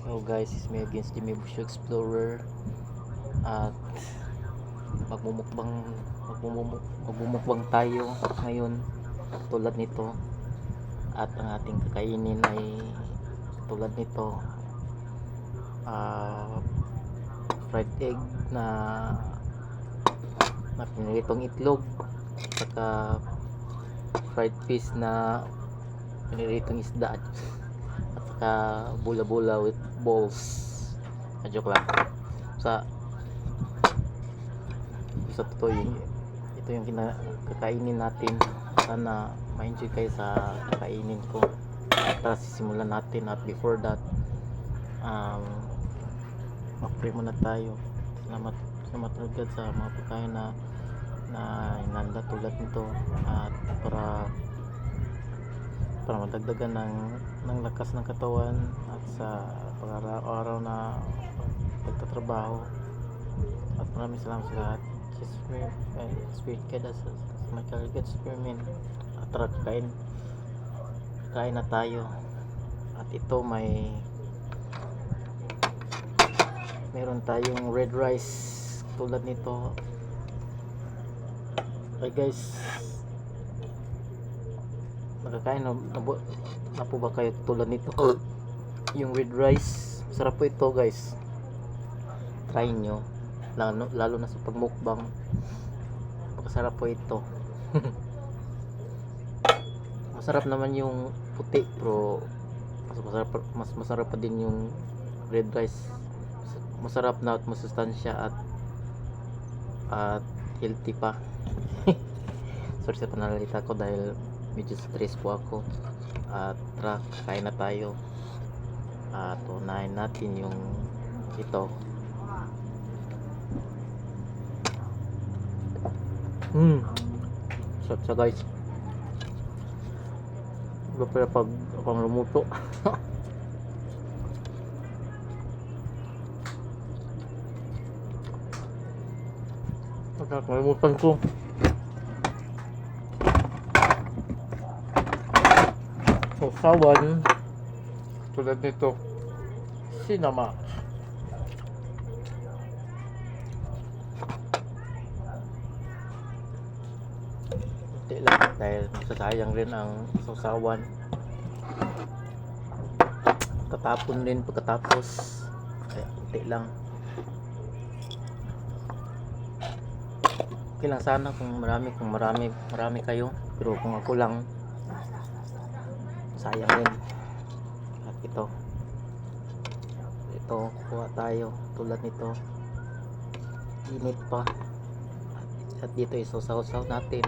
Hello guys, it's me again, Jimmy Bush Explorer. At magmumukbang magmumukbang tayo ngayon tulad nito. At ang ating kakainin ay tulad nito, fried egg na piniritong itlog, saka fried fish na piniritong isda, at saka bula-bula with balls. Joke lang. Sa totoo yun, ito yung kakainin natin. Sana ma-enjoy kayo sa kakainin ko. Tara, sisimulan natin. At before that, mag-pray muna tayo. Salamat agad sa mga pagkain na inanda tulad nito, at para madagdagan ng lakas ng katawan at sa pag-araw-araw na pagtatrabaho. At maraming salamat sa lahat. Spirit guide us, my target spearmint. At tara, kain na tayo. At ito meron tayong red rice tulad nito. Ay guys, nakakain na po ba kayo tulad nito? Yung red rice, sarap po ito guys. Try nyo, lalo na sa pagmukbang. Masarap po ito. Masarap naman yung puti, pero mas masarap pa din yung red rice. Masarap na at masustansya at healthy pa. Sorry sa pananalita ko dahil medyo stress po ako. At tara, kain na tayo. At unahin natin yung ito. Sarap siya guys. Iba pala pag akong lumuto. Nakakalimutan ko. Sausawan tulad nito, sinama. Hindi lang dahil masasayang rin ang sausawan. Tatapon din pagkatapos, kaya hindi lang. Okay lang sana kung marami kayo, pero kung ako lang, sayang rin. At ito kuha tayo tulad nito, init pa. At dito isaw-saw natin.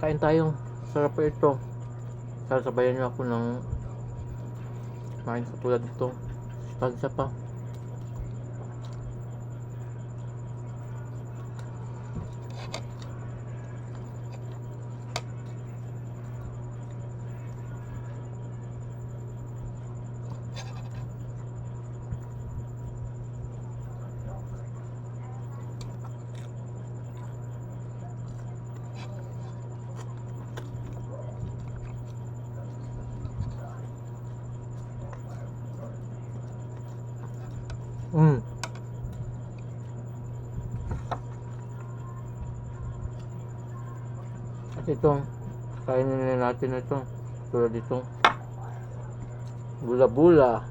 Kain tayo. Sarap po ito. Sasabayan nyo ako ng kain sa tulad ito. Pagsa pa. At ito, kainin na natin ito. Tulad dito, bula-bula.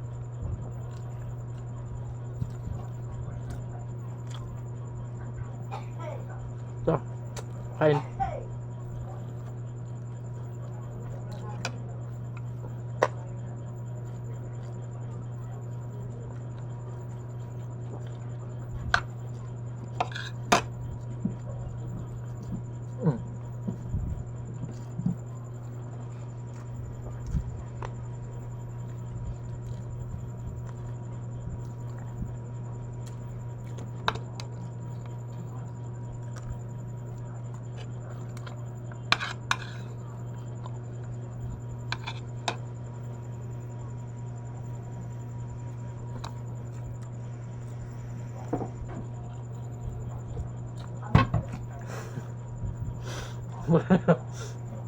Ito, kain.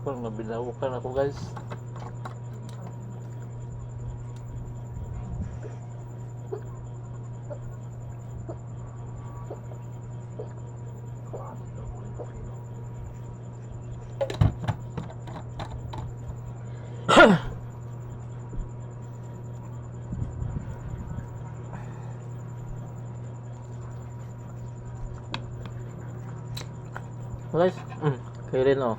Parang nabilawakan ako guys. Guys, kayo rin oh.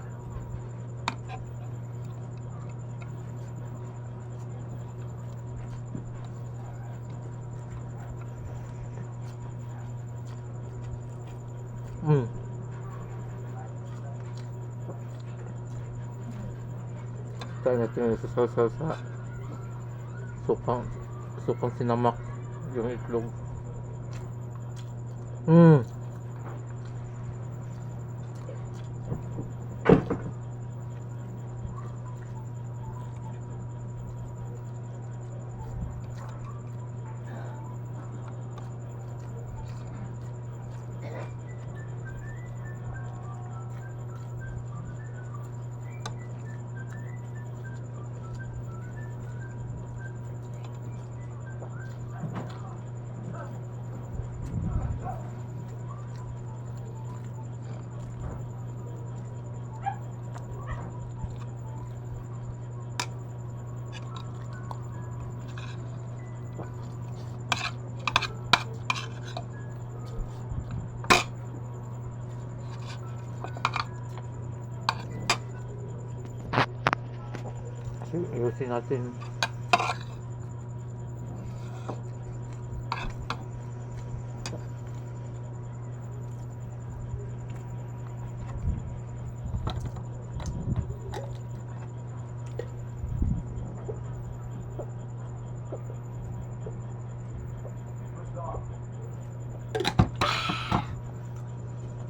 Kaya natin yung sasawsaw sa supang sinamak yung itlog. Ayusin natin.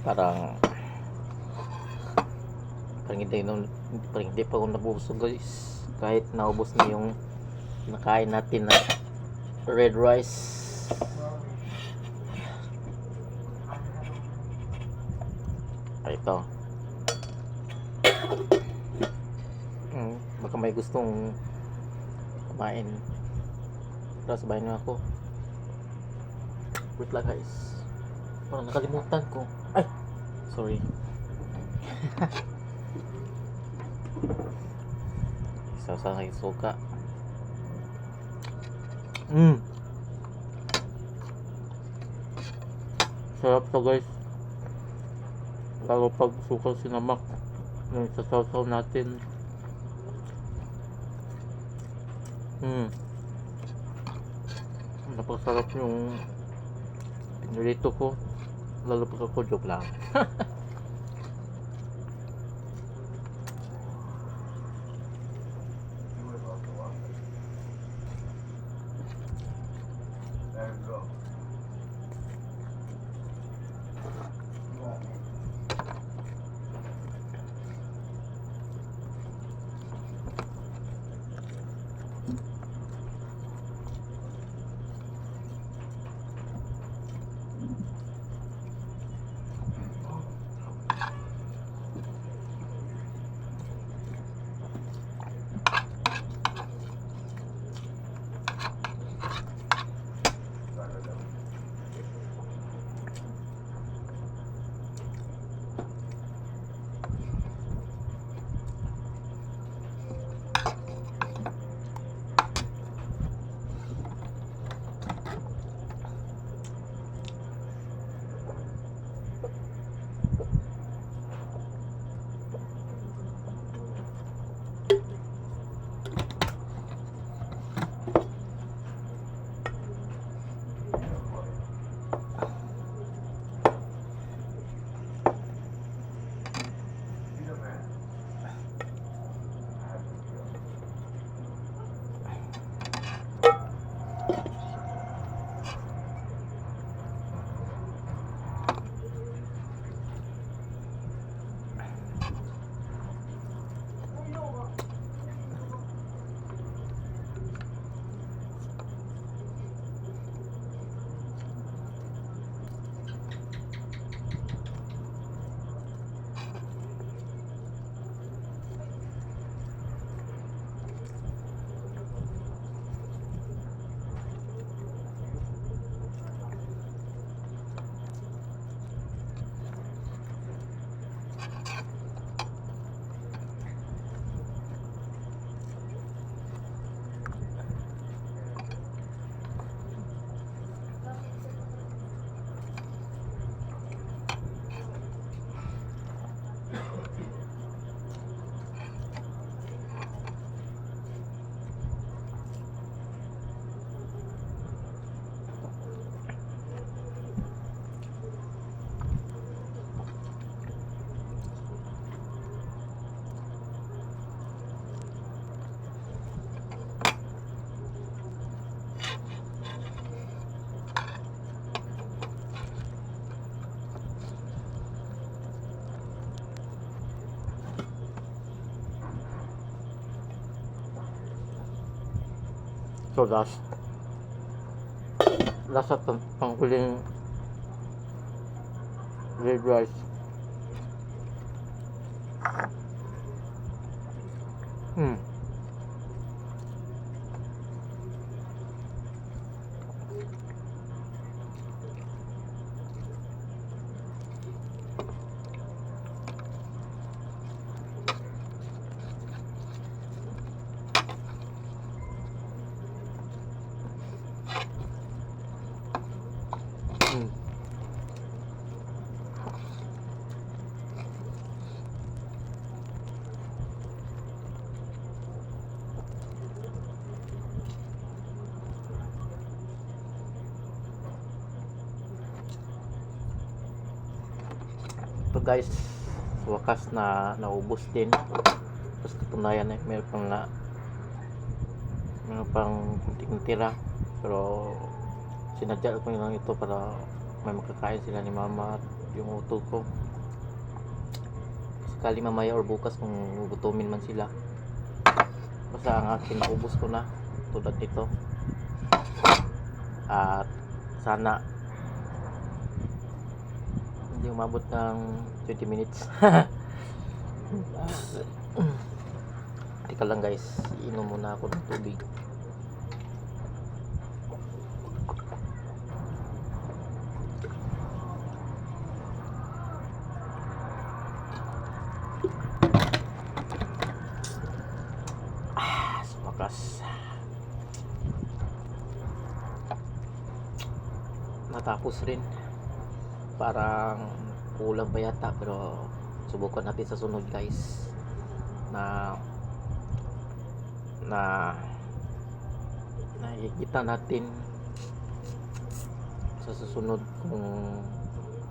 Parang hindi pa ako nabubusog guys. Kahit naubos na yung nakain natin na red rice. Ito. Baka may gustong kumain. Tara, sabayan nyo ako. Wait lang guys. Parang nakalimutan ko. Ay! Sorry. Isa-isa kayo suka. Sarap to guys. Lalo pag suka sinamak. Yung sasawsaw natin. Napakasarap yung pinulito ko. Lalo pag ako, joke lang. So lasa pangkuling red rice. Hmm. Hmm. Ito guys, sa wakas na naubos din. Tapos katunayan meron pang kunting tira, pero sinadya ko lang ito para may makakain sila ni mama at yung utol ko. Sakali mamaya or bukas kung gugutumin man sila. Basta ang akin naubos ko na tulad nito. At sana hindi umabot ng 20 minutes. Teka lang guys, inom muna ako ng tubig. Sa wakas natapos rin. Parang kulang pa yata, pero subukan natin sa sunod guys na nakikita natin sa susunod kung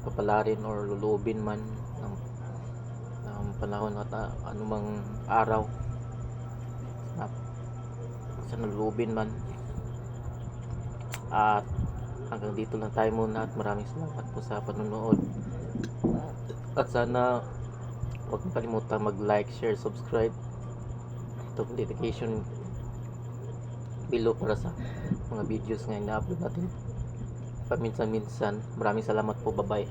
papalarin or lulubin man ng panahon at anumang araw na sa nalubin man. At hanggang dito lang tayo muna at maraming salamat po sa panonood. At sana huwag niyo kalimutan mag-like, share, subscribe. Ito notification below para sa mga videos ngayon na upload natin paminsan-minsan. Maraming salamat po. Bye bye.